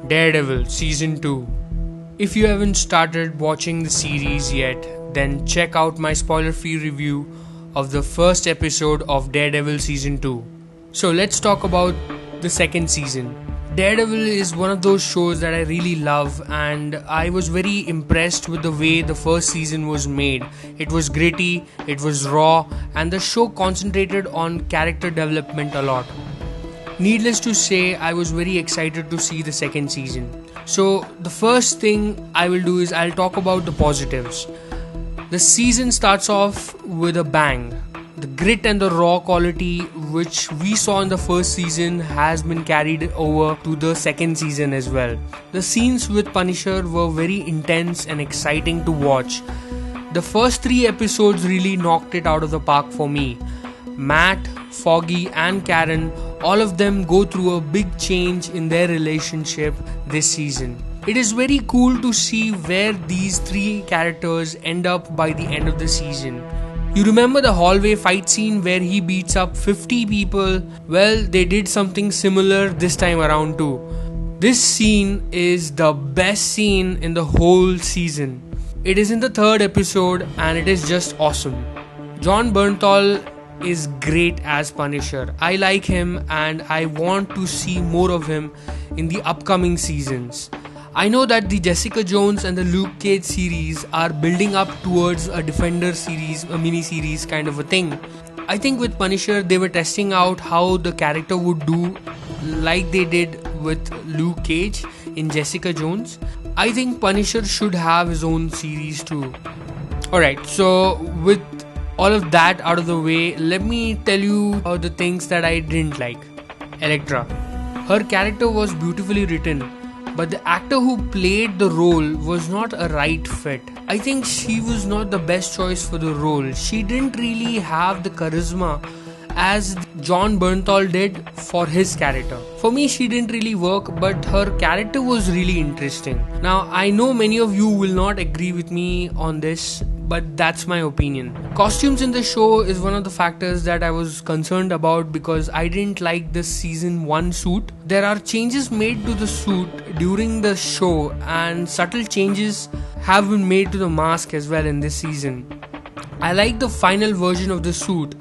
Daredevil Season 2. If you haven't started watching the series yet, then check out my spoiler-free review of the first episode of Daredevil Season 2. So let's talk about the second season. Daredevil is one of those shows that I really love, and I was very impressed with the way the first season was made. It was gritty, it was raw, and the show concentrated on character development a lot. Needless to say, I was very excited to see the second season. So the first thing I will do is I'll talk about the positives. The season starts off with a bang. The grit and the raw quality which we saw in the first season has been carried over to the second season as well. The scenes with Punisher were very intense and exciting to watch. The first 3 episodes really knocked it out of the park for me. Matt, Foggy and Karen, all of them go through a big change in their relationship this season. It is very cool to see where these 3 characters end up by the end of the season. You remember the hallway fight scene where he beats up 50 people? Well, they did something similar this time around too. This scene is the best scene in the whole season. It is in the 3rd episode and it is just awesome. Jon Bernthal is great as Punisher. I like him and I want to see more of him in the upcoming seasons. I know that the Jessica Jones and the Luke Cage series are building up towards a Defender series, a mini-series kind of a thing. I think with Punisher they were testing out how the character would do, like they did with Luke Cage in Jessica Jones. I think Punisher should have his own series too. Alright, so with all of that out of the way, let me tell you the things that I didn't like. Electra. Her character was beautifully written, but the actor who played the role was not a right fit. I think she was not the best choice for the role. She didn't really have the charisma as Jon Bernthal did for his character. For me, she didn't really work, but her character was really interesting. Now, I know many of you will not agree with me on this, but that's my opinion. Costumes in the show is one of the factors that I was concerned about because I didn't like this season 1 suit. There are changes made to the suit during the show, and subtle changes have been made to the mask as well in this season. I like the final version of the suit,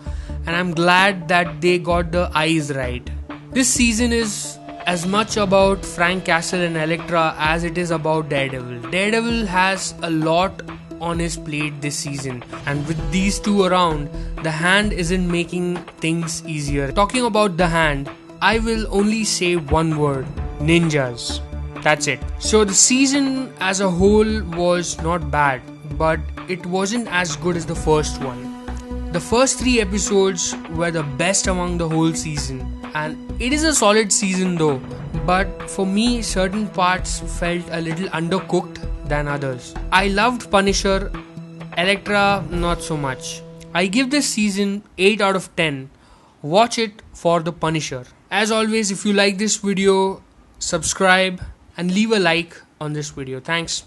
and I'm glad that they got the eyes right. This season is as much about Frank Castle and Electra as it is about Daredevil. Daredevil has a lot on his plate this season, and with these two around, the Hand isn't making things easier. Talking about the Hand, I will only say one word: ninjas. That's it. So the season as a whole was not bad, but it wasn't as good as the first one. The first 3 episodes were the best among the whole season, and it is a solid season though, but for me certain parts felt a little undercooked than others. I loved Punisher, Electra not so much. I give this season 8 out of 10. Watch it for the Punisher. As always, if you like this video, subscribe and leave a like on this video. Thanks.